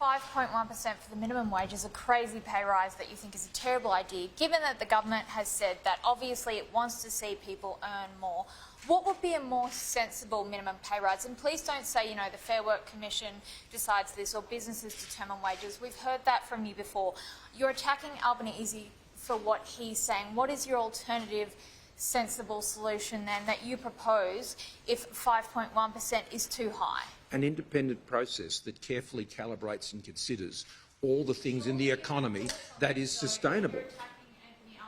5.1% for the minimum wage is a crazy pay rise that you think is a terrible idea, given that the government has said that obviously it wants to see people earn more. What would be a more sensible minimum pay rise? And please don't say, you know, the Fair Work Commission decides this or businesses determine wages. We've heard that from you before. You're attacking Albanese for what he's saying. What is your alternative sensible solution then that you propose if 5.1% is too high? An independent process that carefully calibrates and considers all the things in the economy that is sustainable.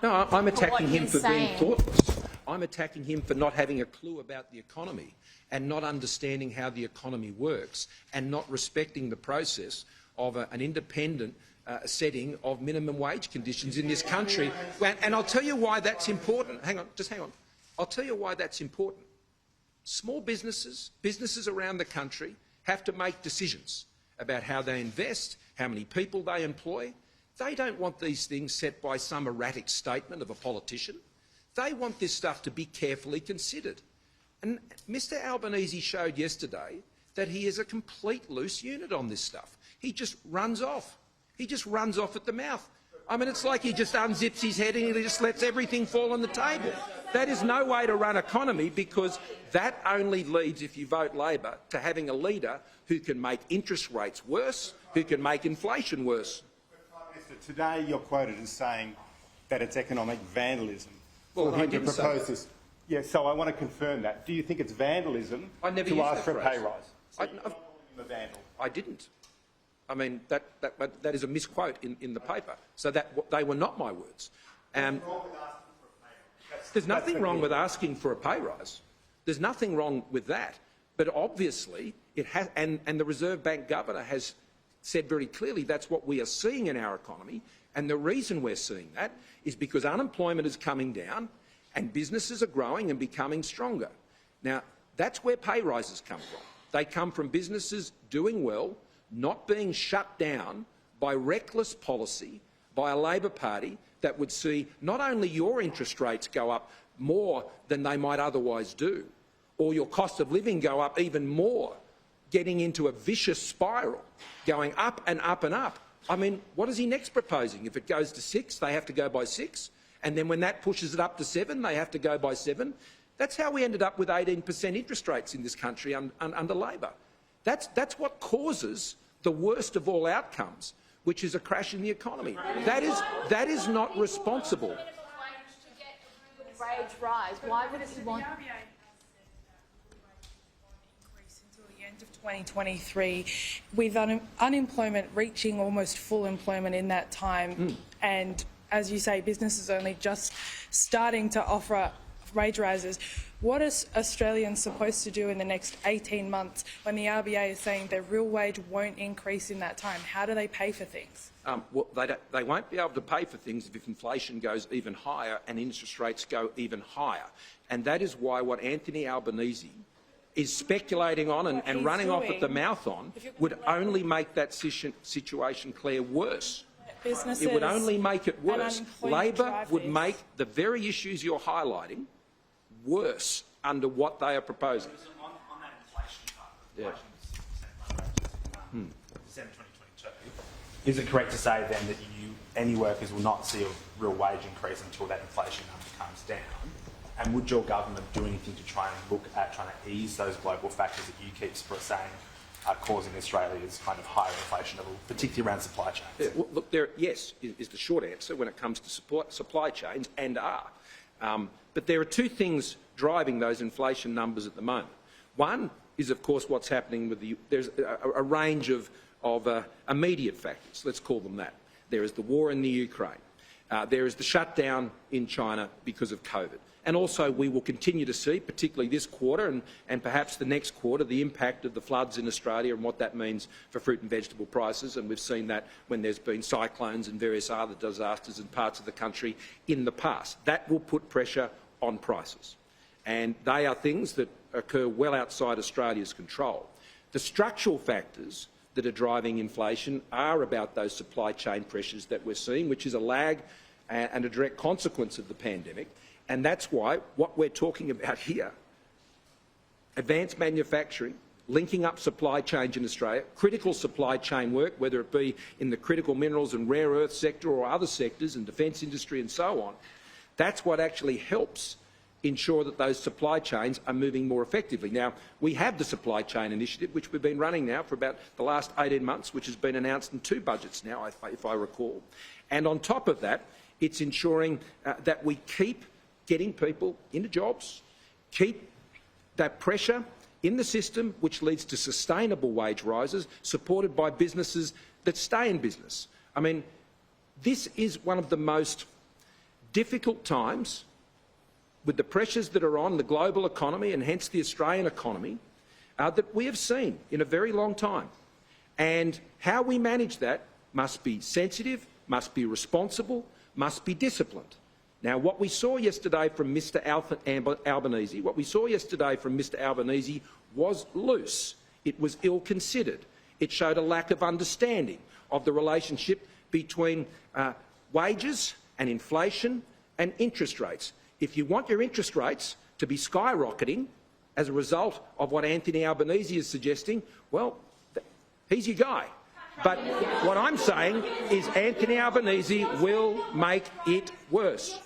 No, I'm attacking him for being thoughtless. I'm attacking him for not having a clue about the economy and not understanding how the economy works and not respecting the process of an independent setting of minimum wage conditions in this country. And I'll tell you why that's important. Hang on, just hang on. I'll tell you why that's important. Small businesses around the country have to make decisions about how they invest, how many people they employ. They don't want these things set by some erratic statement of a politician. They want this stuff to be carefully considered. And Mr Albanese showed yesterday that he is a complete loose unit on this stuff. He just runs off. He just runs off at the mouth. I mean, it's like he just unzips his head and he just lets everything fall on the table. That is no way to run an economy, because that only leads, if you vote Labor, to having a leader who can make interest rates worse, who can make inflation worse. Prime Minister, today you're quoted as saying that it's economic vandalism. Well, I didn't say that. This. Yeah, so I want to confirm that. Do you think it's vandalism to ask for a pay rise? So you're not calling him a vandal? I didn't. I mean, that is a misquote in the paper. So that they were not my words. There's nothing wrong with asking for a pay rise. There's nothing wrong with that. But obviously, it has, and the Reserve Bank Governor has said very clearly that's what we are seeing in our economy. And the reason we're seeing that is because unemployment is coming down and businesses are growing and becoming stronger. Now, that's where pay rises come from. They come from businesses doing well, not being shut down by reckless policy by a Labor Party that would see not only your interest rates go up more than they might otherwise do, or your cost of living go up even more, getting into a vicious spiral, going up and up and up. I mean, what is he next proposing? If it goes to 6, they have to go by 6. And then when that pushes it up to 7, they have to go by 7. That's how we ended up with 18% interest rates in this country under Labor. That's what causes the worst of all outcomes, which is a crash in the economy. That is not responsible. Wage rise. Why would he want? Until the end of 2023, with unemployment reaching almost full employment in that time, and as you say, businesses only just starting to offer wage rises. What is Australians supposed to do in the next 18 months when the RBA is saying their real wage won't increase in that time? How do they pay for things? Well, they won't be able to pay for things if inflation goes even higher and interest rates go even higher. And that is why what Anthony Albanese is speculating on and running off at the mouth on would only make that situation, Claire, worse. Businesses, it would only make it worse. Labor would make the very issues you're highlighting worse under what they are proposing. On that inflation part, December 2022, is it correct to say then that any workers will not see a real wage increase until that inflation number comes down? And would your government do anything to try and look at trying to ease those global factors that you keep saying are causing Australia's kind of higher inflation level, particularly around supply chains? Yeah, well, look, yes is the short answer when it comes to supply chains, and are. But there are two things driving those inflation numbers at the moment. One is, of course, what's happening with there's a range of immediate factors, let's call them that. There is the war in the Ukraine. There is the shutdown in China because of COVID. And also we will continue to see, particularly this quarter and perhaps the next quarter, the impact of the floods in Australia and what that means for fruit and vegetable prices. And we've seen that when there's been cyclones and various other disasters in parts of the country in the past. That will put pressure on prices. And they are things that occur well outside Australia's control. The structural factors that are driving inflation are about those supply chain pressures that we're seeing, which is a lag and a direct consequence of the pandemic. And that's why what we're talking about here, advanced manufacturing, linking up supply chains in Australia, critical supply chain work, whether it be in the critical minerals and rare earth sector or other sectors and defence industry and so on. That's what actually helps ensure that those supply chains are moving more effectively. Now, we have the Supply Chain Initiative, which we've been running now for about the last 18 months, which has been announced in 2 budgets now, if I recall. And on top of that, it's ensuring that we keep getting people into jobs, keep that pressure in the system, which leads to sustainable wage rises, supported by businesses that stay in business. I mean, this is one of the most difficult times with the pressures that are on the global economy and hence the Australian economy that we have seen in a very long time. And how we manage that must be sensitive, must be responsible, must be disciplined. Now, what we saw yesterday from Mr Albanese, was loose. It was ill-considered. It showed a lack of understanding of the relationship between wages and inflation and interest rates. If you want your interest rates to be skyrocketing as a result of what Anthony Albanese is suggesting, well, he's your guy. But what I'm saying is Anthony Albanese will make it worse.